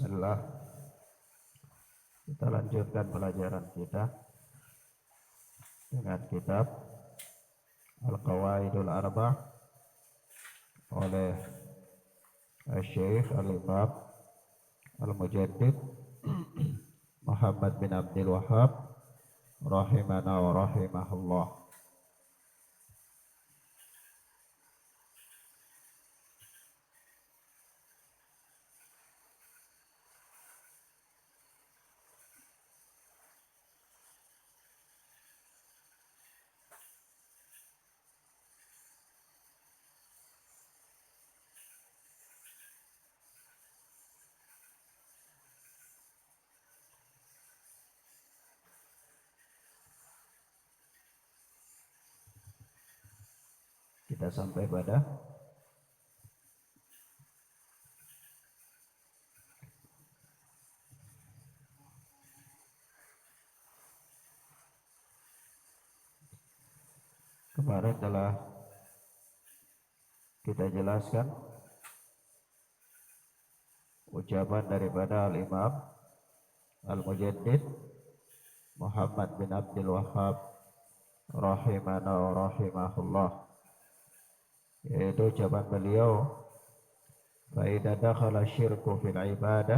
Bismillah, kita lanjutkan pelajaran kita dengan kitab Al-Qawaidul Arba'ah oleh Syekh Al-Imam Al-Mujaddid Muhammad bin Abdul Wahhab rahimana wa rahimahullah. Kita sampai pada kemarin telah kita jelaskan ucapan daripada Al-Imam Al-Mujaddid Muhammad bin Abdul Wahhab rahimana wa rahimahullah, yaitu ucapan beliau, fa idza dakhala syirku fil ibadah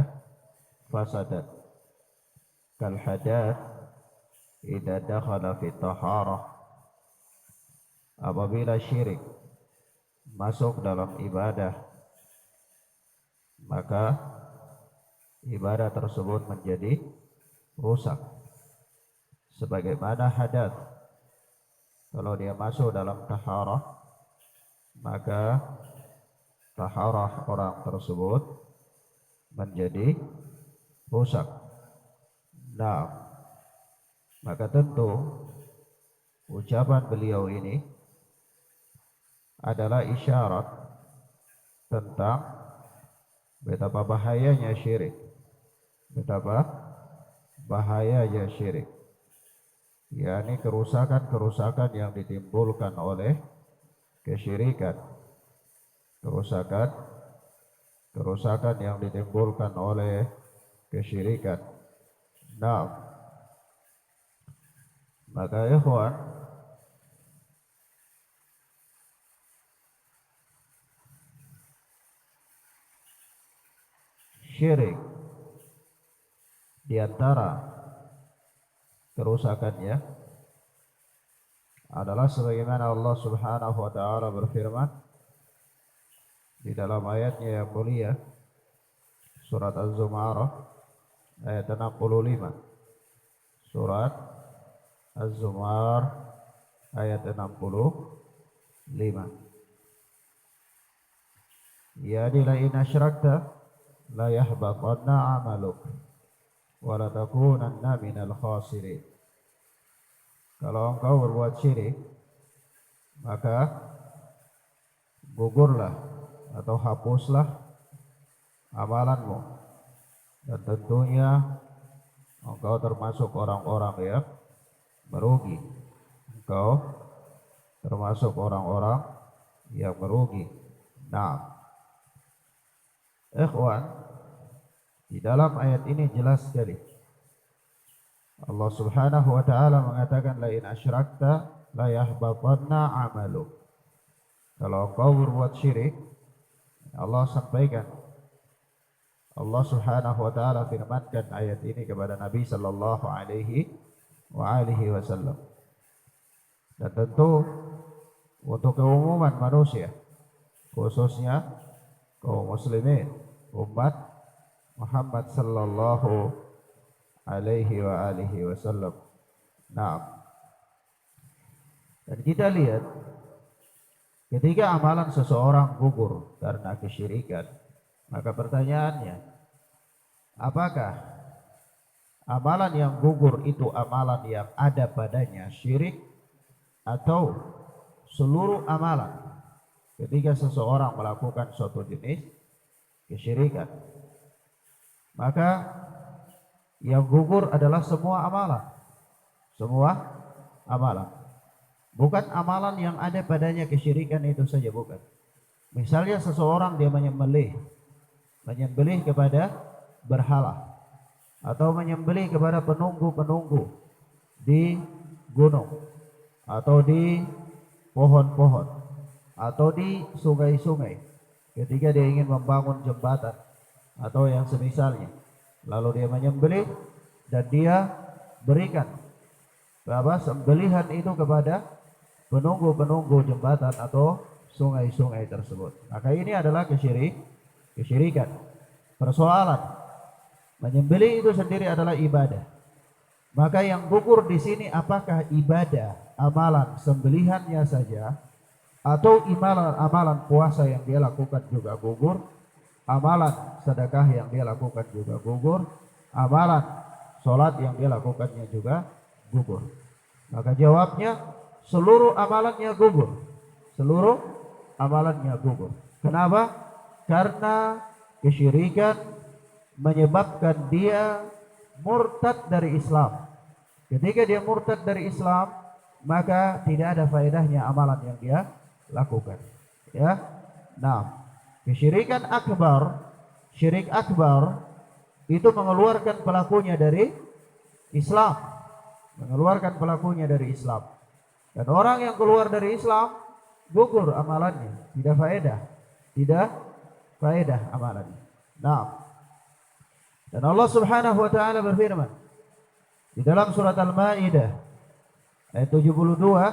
fasadat kal hadath idza dakhala fit taharah. Apabila syirik masuk dalam ibadah, maka ibadah tersebut menjadi rusak. Sebagaimana hadath, kalau dia masuk dalam taharah, maka taharah orang tersebut menjadi rusak. Nah, maka tentu ucapan beliau ini adalah isyarat tentang betapa bahayanya syirik, betapa bahayanya syirik, yakni kerusakan-kerusakan yang ditimbulkan oleh kesyirikan, kerusakan yang ditimbulkan oleh kesyirikan. Nah, maka ikhwan, syirik di antara kerusakannya adalah sebagaimana Allah Subhanahu wa taala berfirman di dalam ayatnya yang mulia, surat Az-Zumar ayat 65. Surat Az-Zumar ayat 65. Ya la in asyrakta la yahbatanna 'amaluk wa la takunanna minal khasirin. Kalau engkau berbuat syirik, maka gugurlah atau hapuslah amalanmu, dan tentunya engkau termasuk orang-orang yang merugi. Engkau termasuk orang-orang yang merugi. Nah, ikhwan, di dalam ayat ini jelas sekali Allah Subhanahu wa taala mengatakan, la in asyrakta la yahbatanna 'amaluk. Kalau engkau berbuat syirik, Allah sampaikan, Allah Subhanahu wa taala firmankan ayat ini kepada Nabi sallallahu alaihi wa alihi wasallam. Dan tentu untuk keumuman manusia, khususnya kaum muslimin, umat Muhammad sallallahu alaihi wa alihi wasallam. Nah, dan kita lihat ketika amalan seseorang gugur karena kesyirikan, maka pertanyaannya, apakah amalan yang gugur itu amalan yang ada padanya syirik, atau seluruh amalan ketika seseorang melakukan suatu jenis kesyirikan? Maka yang gugur adalah semua amalan, bukan amalan yang ada padanya kesyirikan itu saja, bukan. Misalnya seseorang dia menyembelih kepada berhala atau menyembelih kepada penunggu-penunggu di gunung atau di pohon-pohon atau di sungai-sungai ketika dia ingin membangun jembatan atau yang semisalnya, lalu dia menyembelih dan dia berikan sembelihan itu kepada penunggu-penunggu jembatan atau sungai-sungai tersebut. Maka ini adalah kesyirikan. Persoalan menyembelih itu sendiri adalah ibadah. Maka yang gugur di sini apakah ibadah, amalan sembelihannya saja atau amalan puasa yang dia lakukan juga gugur, amalan sedekah yang dia lakukan juga gugur, amalan sholat yang dia lakukannya juga gugur. Maka jawabnya seluruh amalannya gugur. Seluruh amalannya gugur. Kenapa? Karena kesyirikan menyebabkan dia murtad dari Islam. Ketika dia murtad dari Islam, maka tidak ada faedahnya amalan yang dia lakukan. Ya. Nah, kesyirikan akbar, syirik akbar itu mengeluarkan pelakunya dari Islam. Mengeluarkan pelakunya dari Islam. Dan orang yang keluar dari Islam gugur amalannya, tidak faedah. Tidak faedah amalannya. Nah, dan Allah Subhanahu wa taala berfirman di dalam surat Al-Maidah ayat 72,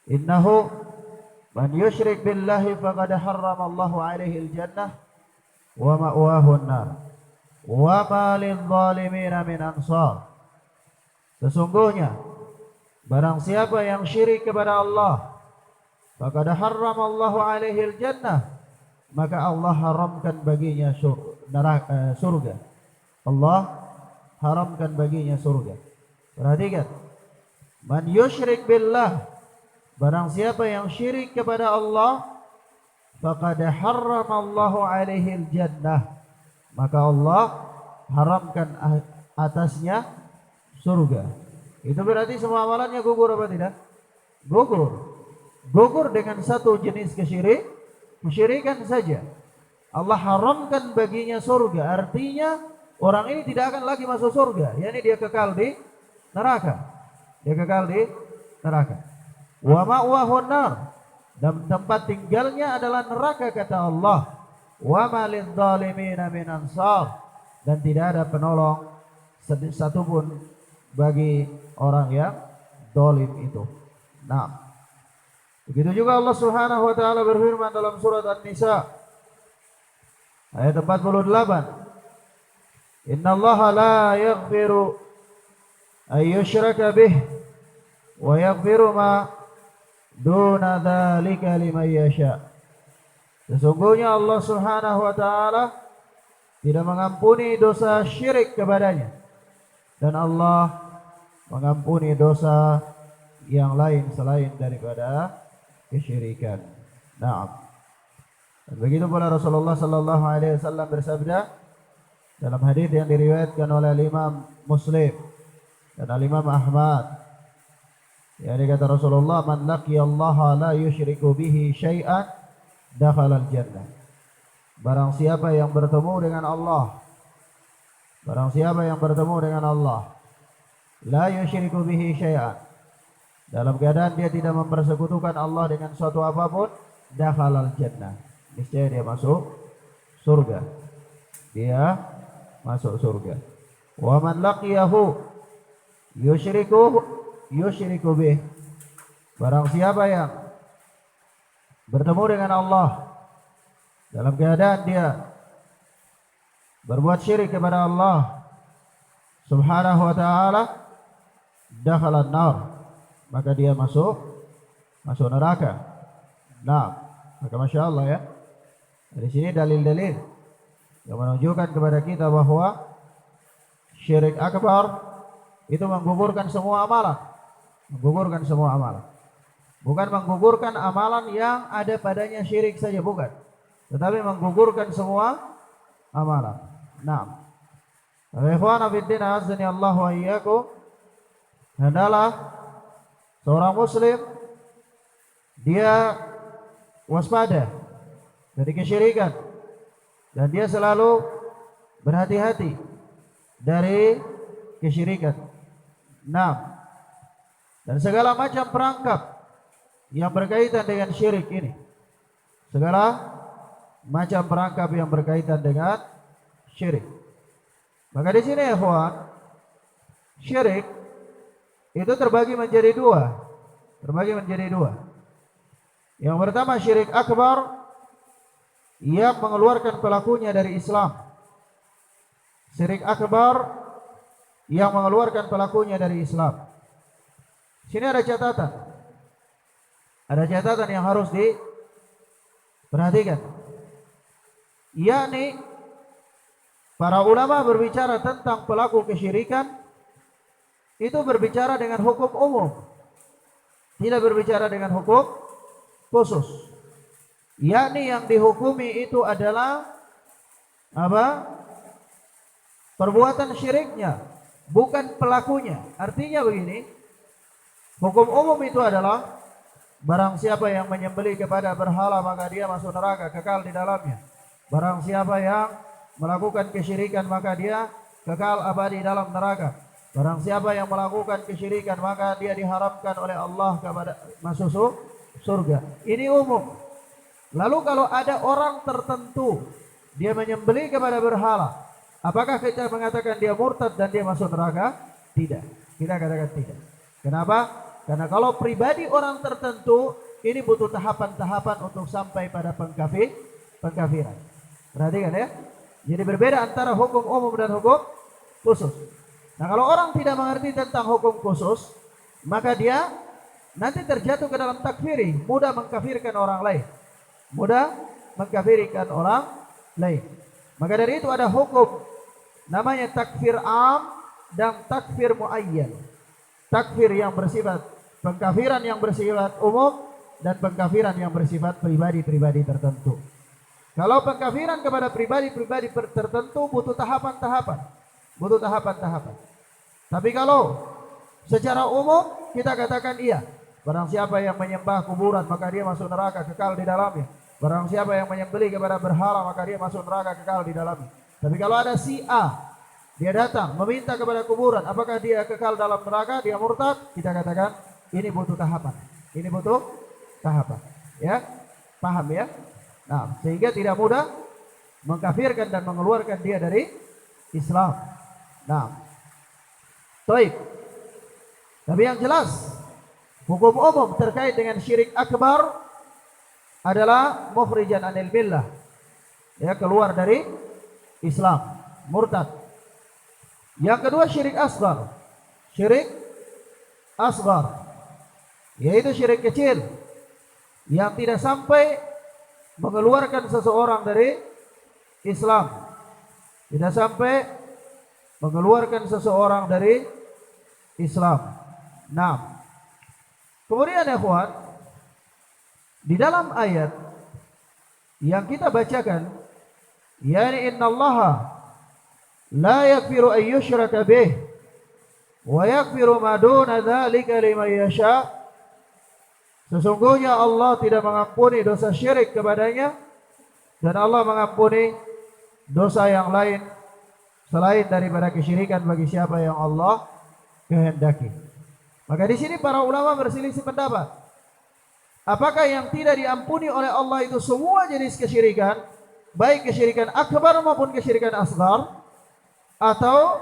"Innahu man yusyrik billahi faqad harrama Allahu 'alaihi al-jannah wa ma'wahu an-nar wa ma lidh-dhalimin min ansar." Sesungguhnya barang siapa yang syirik kepada Allah, faqad harrama Allahu 'alaihi al-jannah, maka Allah haramkan baginya surga. Allah haramkan baginya surga. Perhatikan, man yusyrik billah, barang siapa yang syirik kepada Allah, faqad harrama Allahu 'alaihi al-jannah, maka Allah haramkan atasnya surga. Itu berarti semua amalannya gugur apa tidak? Gugur. Gugur dengan satu jenis kesyirikan saja. Allah haramkan baginya surga, artinya orang ini tidak akan lagi masuk surga, yakni dia kekal di neraka. Dia kekal di neraka. Wa ma'wahu nar, dan tempat tinggalnya adalah neraka, kata Allah. Wa ma lidh-dhalimin min ansar, dan tidak ada penolong satupun bagi orang yang zalim itu. Nah, begitu juga Allah Subhanahu wa taala berfirman dalam surat An-Nisa ayat 48, "Innallaha la yaghfiru ay yushraka bih wa yaghfiru ma duna dzalika liman yasha." Sesungguhnya Allah Subhanahu wa taala tidak mengampuni dosa syirik kepadanya, dan Allah mengampuni dosa yang lain selain daripada kesyirikan. Naam. Dan begitu pula Rasulullah sallallahu alaihi wasallam bersabda dalam hadis yang diriwayatkan oleh Imam Muslim dan Imam Ahmad. Yani kata Rasulullah, "Man laqiyallaha la yusyriku bihi syai'an dakhala al-jannah." Barang siapa yang bertemu dengan Allah, barang siapa yang bertemu dengan Allah, la yusyriku bihi syai'an, dalam keadaan dia tidak mempersekutukan Allah dengan suatu apapun, dakhala al-jannah, niscaya dia masuk surga. Dia masuk surga. Wa man laqiyahu yusyriku bih, barang siapa yang bertemu dengan Allah dalam keadaan dia berbuat syirik kepada Allah Subhanahu wa taala, dakhala an-nar, maka dia masuk neraka. Nah, maka Masya Allah ya, di sini dalil-dalil yang menunjukkan kepada kita bahwa syirik akbar itu menggugurkan semua amalan, menggugurkan semua amalan. Bukan menggugurkan amalan yang ada padanya syirik saja, bukan, tetapi menggugurkan semua amalan. Nah, ikhwana fiddin azani Allah wa iyyakum, hendaklah seorang muslim dia waspada dari kesyirikan, dan dia selalu berhati-hati dari kesyirikan. 6. Dan segala macam perangkap yang berkaitan dengan syirik ini. Segala macam perangkap yang berkaitan dengan syirik. Maka di sini ya ikhwan, syirik itu terbagi menjadi dua. Yang pertama syirik akbar yang mengeluarkan pelakunya dari Islam. Syirik akbar yang mengeluarkan pelakunya dari Islam. Sini ada catatan. Ada catatan yang harus diperhatikan. Yakni para ulama berbicara tentang pelaku kesyirikan itu berbicara dengan hukum umum. Tidak berbicara dengan hukum khusus. Yakni yang dihukumi itu adalah apa? Perbuatan syiriknya, bukan pelakunya. Artinya begini, hukum umum itu adalah barang siapa yang menyembelih kepada berhala maka dia masuk neraka kekal di dalamnya. Barang siapa yang melakukan kesyirikan maka dia kekal abadi dalam neraka. Barang siapa yang melakukan kesyirikan maka dia diharamkan oleh Allah kepada masuk surga. Ini umum. Lalu kalau ada orang tertentu dia menyembelih kepada berhala, apakah kita mengatakan dia murtad dan dia masuk neraka? Tidak. Kita katakan tidak. Kenapa? Karena kalau pribadi orang tertentu ini butuh tahapan-tahapan untuk sampai pada pengkafiran. Perhatikan ya. Jadi berbeda antara hukum umum dan hukum khusus. Nah, kalau orang tidak mengerti tentang hukum khusus, maka dia nanti terjatuh ke dalam takfiri, mudah mengkafirkan orang lain. Maka dari itu ada hukum namanya takfir am dan takfir muayyan. Takfir yang bersifat pengkafiran yang bersifat umum dan pengkafiran yang bersifat pribadi-pribadi tertentu. Kalau pengkafiran kepada pribadi-pribadi tertentu butuh tahapan-tahapan. Tapi kalau secara umum kita katakan iya, barang siapa yang menyembah kuburan maka dia masuk neraka kekal di dalamnya. Barang siapa yang menyembelih kepada berhala maka dia masuk neraka kekal di dalamnya. Tapi kalau ada si A, dia datang meminta kepada kuburan, apakah dia kekal dalam neraka, dia murtad? Kita katakan ini butuh tahapan. Ya, paham ya? Nah, sehingga tidak mudah mengkafirkan dan mengeluarkan dia dari Islam. Nah, baik. Tapi yang jelas hukum umum terkait dengan syirik akbar adalah mukhrijan anil millah. Ya, keluar dari Islam, murtad. Yang kedua syirik asghar. Syirik asghar yaitu syirik kecil yang tidak sampai mengeluarkan seseorang dari Islam. Tidak sampai mengeluarkan seseorang dari Islam. Nah, kemudian ya ikhwan, di dalam ayat yang kita bacakan, yani innallaha la yaghfiru an yushraka bih wa yaghfiru ma duna dzalika liman yasha. Sesungguhnya Allah tidak mengampuni dosa syirik kepadanya dan Allah mengampuni dosa yang lain selain daripada kesyirikan bagi siapa yang Allah kehendaki. Maka di sini para ulama berselisih pendapat. Apakah yang tidak diampuni oleh Allah itu semua jenis kesyirikan, baik kesyirikan akbar maupun kesyirikan asghar, atau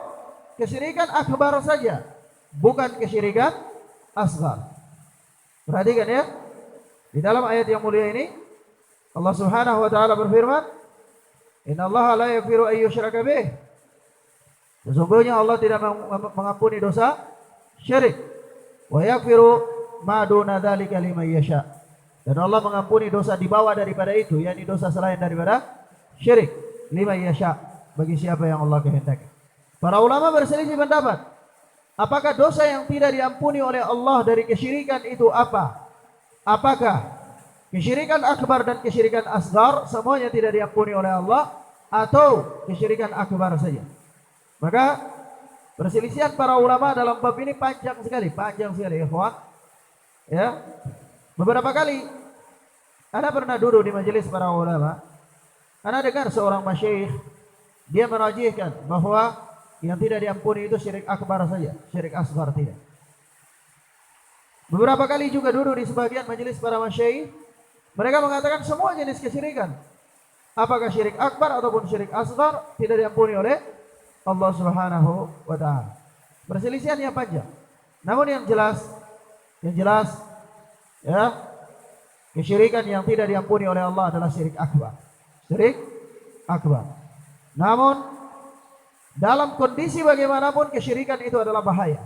kesyirikan akbar saja, bukan kesyirikan asghar? Perhatikan ya. Di dalam ayat yang mulia ini Allah Subhanahu wa taala berfirman, "Innallaha la yaghfiru an yushraka bih." Sesungguhnya Allah tidak mengampuni dosa syirik. Wa yaghfiru ma duna dzalika liman yasha. Dan Allah mengampuni dosa di bawah daripada itu, yakni dosa selain daripada syirik, liman yasha, bagi siapa yang Allah kehendaki. Para ulama berselisih pendapat. Apakah dosa yang tidak diampuni oleh Allah dari kesyirikan itu apa? Apakah kesyirikan akbar dan kesyirikan asghar semuanya tidak diampuni oleh Allah, atau kesyirikan akbar saja? Maka perselisihan para ulama dalam bab ini panjang sekali ya ikhwan. Ya. Beberapa kali ana pernah duduk di majelis para ulama. Ana dengar seorang masyayikh dia merajihkan bahwa yang tidak diampuni itu syirik akbar saja, syirik asghar tidak. Beberapa kali juga duduk di sebagian majelis para masyaikh, mereka mengatakan semua jenis kesyirikan, apakah syirik akbar ataupun syirik asghar, tidak diampuni oleh Allah Subhanahu wa taala. Perselisihannya panjang. Namun yang jelas ya, kesyirikan yang tidak diampuni oleh Allah adalah syirik akbar. Syirik akbar. Namun dalam kondisi bagaimanapun kesyirikan itu adalah bahaya.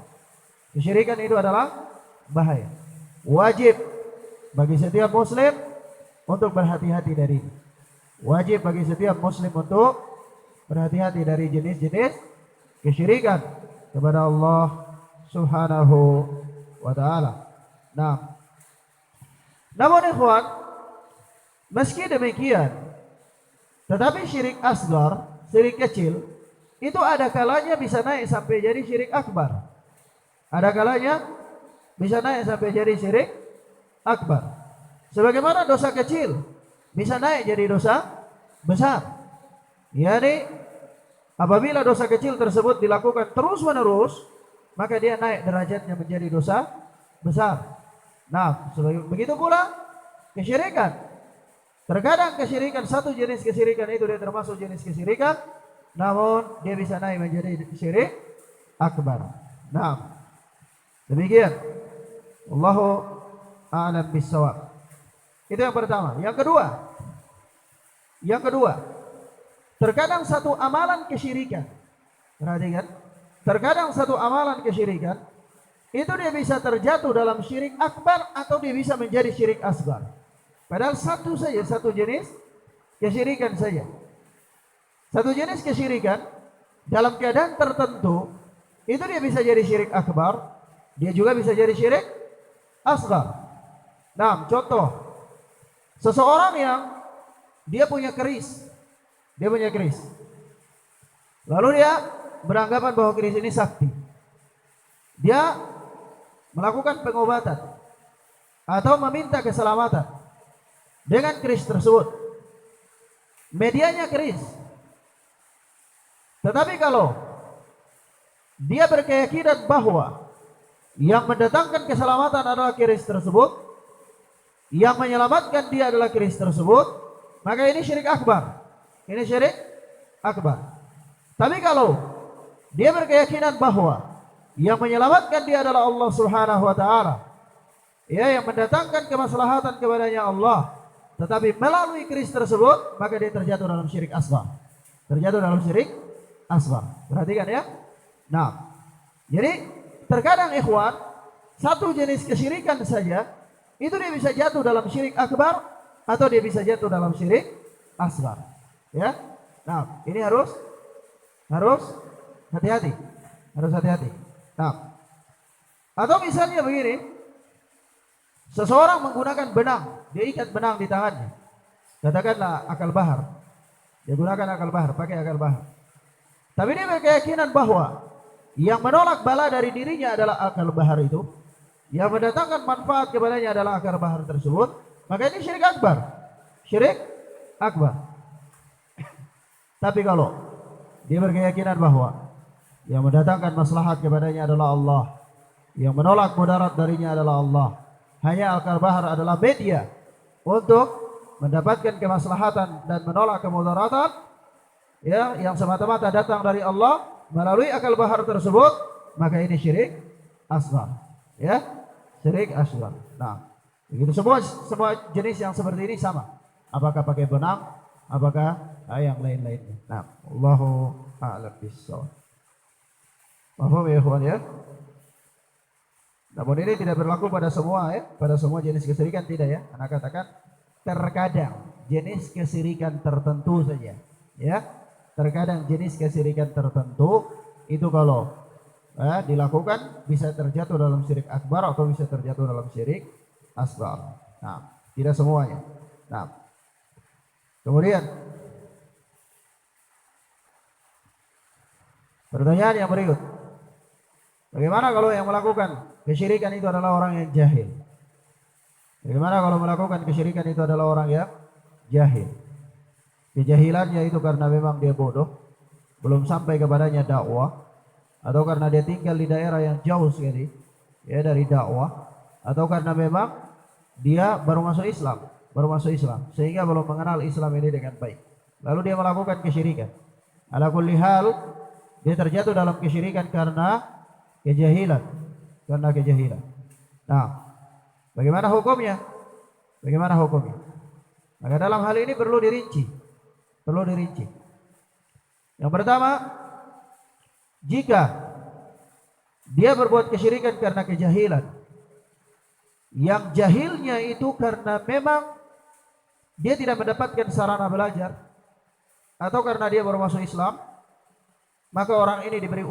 Kesyirikan itu adalah bahaya. Wajib bagi setiap muslim untuk berhati-hati dari ini. Wajib bagi setiap muslim untuk berhati-hati dari jenis-jenis kesyirikan kepada Allah Subhanahu wa taala. Nah, namun ikhwan, meski demikian, tetapi syirik asghar, syirik kecil, itu ada kalanya bisa naik sampai jadi syirik akbar. Ada kalanya bisa naik sampai jadi syirik akbar. Sebagaimana dosa kecil bisa naik jadi dosa besar. Yani apabila dosa kecil tersebut dilakukan terus-menerus, maka dia naik derajatnya menjadi dosa besar. Nah, begitu pula kesyirikan. Terkadang kesyirikan, satu jenis kesyirikan itu dia termasuk jenis kesyirikan, namun dia bisa naik menjadi syirik akbar. Nah, demikian. Wallahu a'lam bissawab. Itu yang pertama. Yang kedua, terkadang satu amalan kesyirikan, perhatikan, terkadang satu amalan kesyirikan itu dia bisa terjatuh dalam syirik akbar atau dia bisa menjadi syirik asghar. Padahal satu jenis kesyirikan saja. Satu jenis kesyirikan dalam keadaan tertentu itu dia bisa jadi syirik akbar, dia juga bisa jadi syirik asghar. Nah, contoh, seseorang yang dia punya keris, lalu dia beranggapan bahwa keris ini sakti. Dia melakukan pengobatan atau meminta keselamatan dengan keris tersebut. Medianya keris. Tetapi kalau dia berkeyakinan bahwa yang mendatangkan keselamatan adalah keris tersebut, yang menyelamatkan dia adalah keris tersebut, maka ini syirik akbar. Ini syirik akbar. Tapi kalau dia berkeyakinan bahwa yang menyelamatkan dia adalah Allah Subhanahu wa taala, ya, yang mendatangkan kemaslahatan kepadanya Allah, tetapi melalui keris tersebut, maka dia terjatuh dalam syirik asghar. Terjatuh dalam syirik asghar. Perhatikan ya. Nah, jadi terkadang ikhwan, satu jenis kesyirikan saja itu dia bisa jatuh dalam syirik akbar atau dia bisa jatuh dalam syirik asghar. Ya. Nah, ini harus hati-hati. Harus hati-hati. Nah, atau misalnya begini, seseorang menggunakan benang, dia ikat benang di tangannya. Katakanlah akal bahar. Dia gunakan akal bahar, pakai akal bahar. Tapi dia berkeyakinan bahwa yang menolak bala dari dirinya adalah akal bahar itu, yang mendatangkan manfaat kepadanya adalah akal bahar tersebut, maka ini syirik akbar. Syirik akbar. Tapi kalau dia berkeyakinan bahwa yang mendatangkan maslahat kepadanya adalah Allah, yang menolak mudarat darinya adalah Allah, hanya akal bahar adalah media untuk mendapatkan kemaslahatan dan menolak kemudaratan, ya, yang semata-mata datang dari Allah melalui akal bahar tersebut, maka ini syirik asghar. Ya, syirik asghar. Nah, begitu semua jenis yang seperti ini sama. Apakah pakai benang, apakah yang lain-lainnya. Nah, Allahu a'lam bissawab. Paham ya ikhwan ya? Namun ini tidak berlaku pada semua ya, pada semua jenis kesyirikan tidak ya. Anak katakan terkadang jenis kesyirikan tertentu saja, ya. Terkadang jenis kesyirikan tertentu itu kalau dilakukan bisa terjatuh dalam syirik akbar atau bisa terjatuh dalam syirik asghar. Nah, tidak semuanya. Nah, kemudian pertanyaan yang berikut, bagaimana kalau yang melakukan kesyirikan itu adalah orang yang jahil? Bagaimana kalau melakukan kesyirikan itu adalah orang yang jahil? Kejahilannya itu karena memang dia bodoh, belum sampai kepadanya dakwah, atau karena dia tinggal di daerah yang jauh sekali ya dari dakwah, atau karena memang dia baru masuk Islam sehingga belum mengenal Islam ini dengan baik, lalu dia melakukan kesyirikan. Ala kulli hal, dia terjatuh dalam kesyirikan karena kejahilan. Nah, bagaimana hukumnya? Maka dalam hal ini perlu dirinci. Yang pertama, jika dia berbuat kesyirikan karena kejahilan, yang jahilnya itu karena memang dia tidak mendapatkan sarana belajar, atau karena dia baru masuk Islam, maka orang ini diberi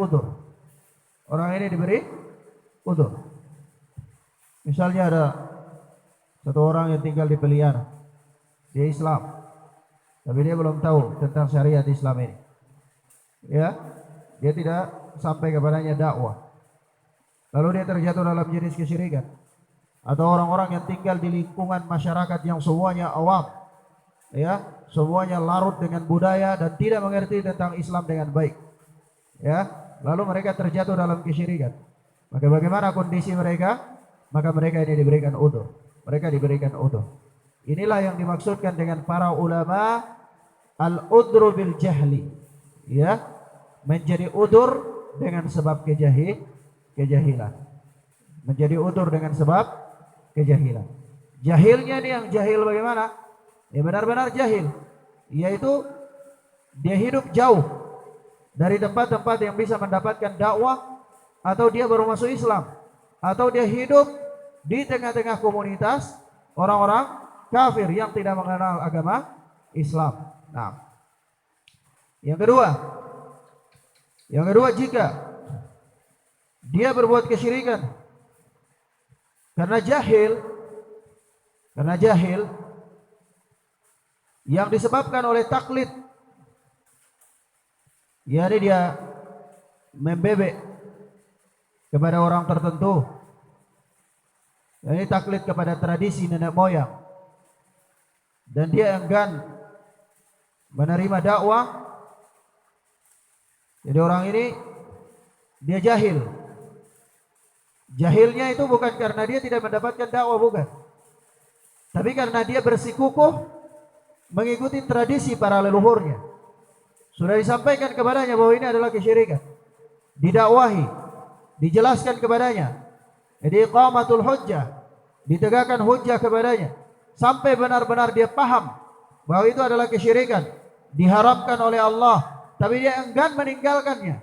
udzur. Misalnya ada satu orang yang tinggal di Belian, dia Islam, tapi dia belum tahu tentang syariat Islam ini. Ya, dia tidak sampai kepadanya dakwah. Lalu dia terjatuh dalam jenis kesyirikan. Atau orang-orang yang tinggal di lingkungan masyarakat yang semuanya awam, ya, semuanya larut dengan budaya dan tidak mengerti tentang Islam dengan baik. Ya, lalu mereka terjatuh dalam kesyirikan. Maka bagaimana kondisi mereka? Maka mereka ini diberikan udzur. Inilah yang dimaksudkan dengan para ulama al-udzru bil jahli. Ya, menjadi udzur dengan sebab kejahilan. Jahilnya ini yang jahil bagaimana? Ya benar-benar jahil, yaitu dia hidup jauh dari tempat-tempat yang bisa mendapatkan dakwah, atau dia baru masuk Islam, atau dia hidup di tengah-tengah komunitas orang-orang kafir yang tidak mengenal agama Islam. Nah, yang kedua, jika dia berbuat kesyirikan karena jahil yang disebabkan oleh taklid, yakni dia membebek kepada orang tertentu, yakni taklid kepada tradisi nenek moyang, dan dia enggan menerima dakwah. Jadi orang ini dia jahil. Jahilnya itu bukan karena dia tidak mendapatkan dakwah, bukan, tapi karena dia bersikukuh mengikuti tradisi para leluhurnya. Sudah disampaikan kepadanya bahwa ini adalah kesyirikan, didakwahi, dijelaskan kepadanya, jadi iqamatul hujjah, ditegakkan hujjah kepadanya sampai benar-benar dia paham bahwa itu adalah kesyirikan, diharamkan oleh Allah, tapi dia enggan meninggalkannya.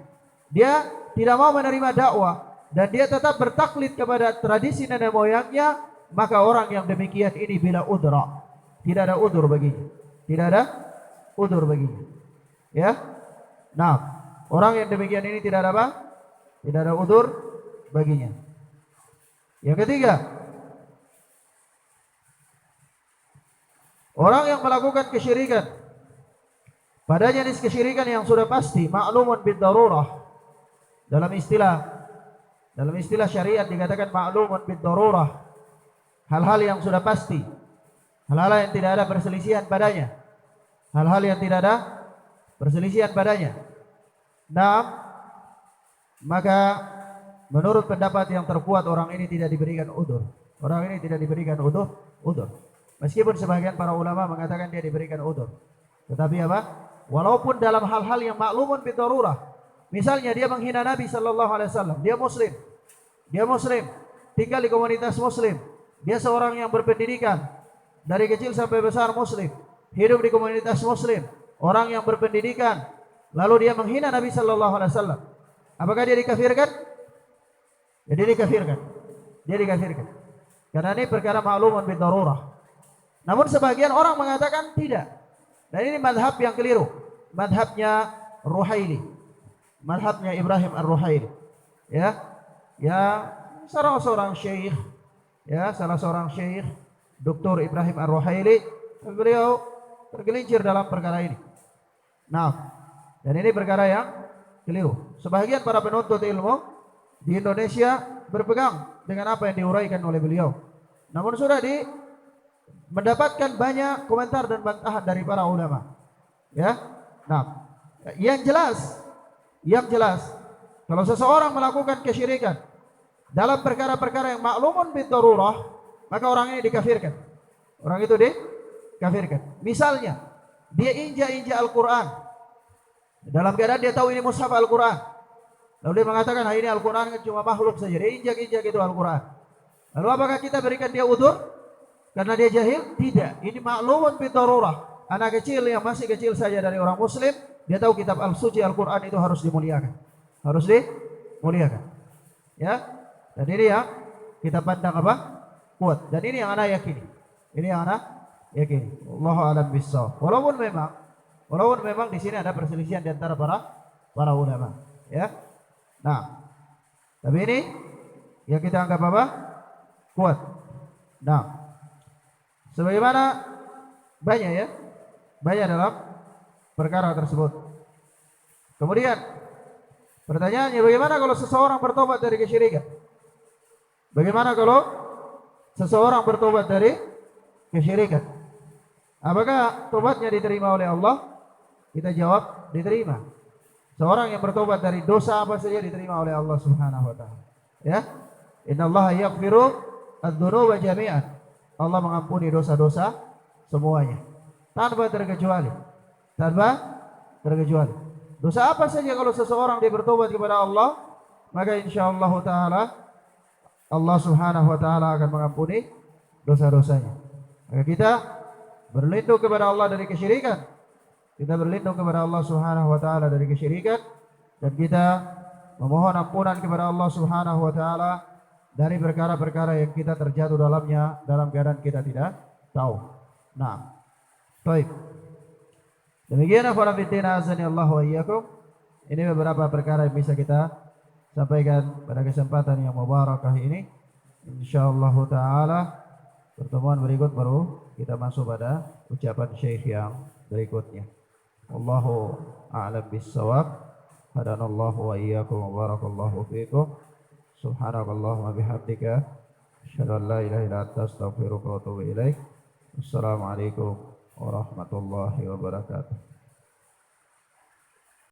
Dia tidak mau menerima dakwah dan dia tetap bertaklid kepada tradisi nenek moyangnya. Maka orang yang demikian ini bila udra, tidak ada udzur baginya. Ya. Nah, orang yang demikian ini tidak ada apa? Tidak ada udzur baginya. Yang ketiga, orang yang melakukan kesyirikan pada jenis kesyirikan yang sudah pasti ma'lumun bid darurah. Dalam istilah syariat dikatakan ma'lumun bid darurah. Hal-hal yang sudah pasti, hal-hal yang tidak ada perselisihan padanya. Nah, maka menurut pendapat yang terkuat, orang ini tidak diberikan udzur. Meskipun sebagian para ulama mengatakan dia diberikan udzur. Tetapi apa? Walaupun dalam hal-hal yang maklumun bidarurah. Misalnya dia menghina Nabi sallallahu alaihi wasallam, dia muslim, tinggal di komunitas muslim. Dia seorang yang berpendidikan, dari kecil sampai besar muslim, hidup di komunitas muslim, orang yang berpendidikan, lalu dia menghina Nabi sallallahu alaihi wasallam. Apakah dia dikafirkan? Ya, dia dikafirkan. Karena ini perkara ma'lumun bidarurah. Namun sebagian orang mengatakan tidak. Dan ini madhab yang keliru. Madhabnya Ruhaili, madhabnya Ibrahim Ar-Ruhaili. Salah seorang syekh, Dr. Ibrahim Ar-Ruhaili, beliau tergelincir dalam perkara ini. Nah, dan ini perkara yang keliru. Sebagian para penuntut ilmu di Indonesia berpegang dengan apa yang diuraikan oleh beliau. Namun sudah mendapatkan banyak komentar dan bantahan dari para ulama. Ya. Nah, Yang jelas, kalau seseorang melakukan kesyirikan dalam perkara-perkara yang maklumun bidarurah, maka orang ini dikafirkan. Orang itu dikafirkan. Misalnya, dia injak-injak Al-Quran dalam keadaan dia tahu ini mushaf Al-Quran. Lalu dia mengatakan, ini Al-Quran cuma makhluk saja. Dia injak-injak itu Al-Quran. Lalu apakah kita berikan dia udzur karena dia jahil? Tidak. Ini maklumun bidarurah. Anak kecil yang masih kecil saja dari orang muslim, dia tahu kitab al-suci Al-Quran itu harus dimuliakan. Harus dimuliakan. Ya. Dan ini yang kita pandang apa? Kuat. Dan ini yang anak yakini. Ini yang anak yakini. Allahu a'lam bissawab. Walaupun memang di sini ada perselisihan di antara para ulama. Ya. Nah. Tapi ini yang kita anggap apa? Kuat. Nah. Sebagaimana banyak ya. Banyak dalam perkara tersebut. Kemudian pertanyaannya, bagaimana kalau seseorang bertobat dari kesyirikan? Bagaimana kalau seseorang bertobat dari kesyirikan? Apakah tobatnya diterima oleh Allah? Kita jawab diterima. Seorang yang bertobat dari dosa apa saja diterima oleh Allah Subhanahu wa taala. Ya. Innallaha yaghfiru adz-dzunuba jami'an. Allah mengampuni dosa-dosa semuanya. Tanpa terkecuali. Dosa apa saja kalau seseorang dia bertobat kepada Allah, maka insyaallah taala Allah Subhanahu wa taala akan mengampuni dosa-dosanya. Maka kita berlindung kepada Allah dari kesyirikan. Kita berlindung kepada Allah Subhanahu wa taala dari kesyirikan, dan kita memohon ampunan kepada Allah Subhanahu wa taala dari perkara-perkara yang kita terjatuh dalamnya dalam keadaan kita tidak tahu. Nah, baik. Demikian para fitina azani Allah wa iyyakum. Ini beberapa perkara yang bisa kita sampaikan pada kesempatan yang mubarakah ini. Insyaallah taala pertemuan berikut baru kita masuk pada ucapan syekh yang berikutnya. Wallahu a'lam bissawab. Hadanallahu wa iyyakum wa barakallahu fiikum. Subhanakallahumma bihamdika asyhadu an la ilaha illa anta astaghfiruka wa atubu ilaik. Assalamualaikum warahmatullahi wabarakatuh.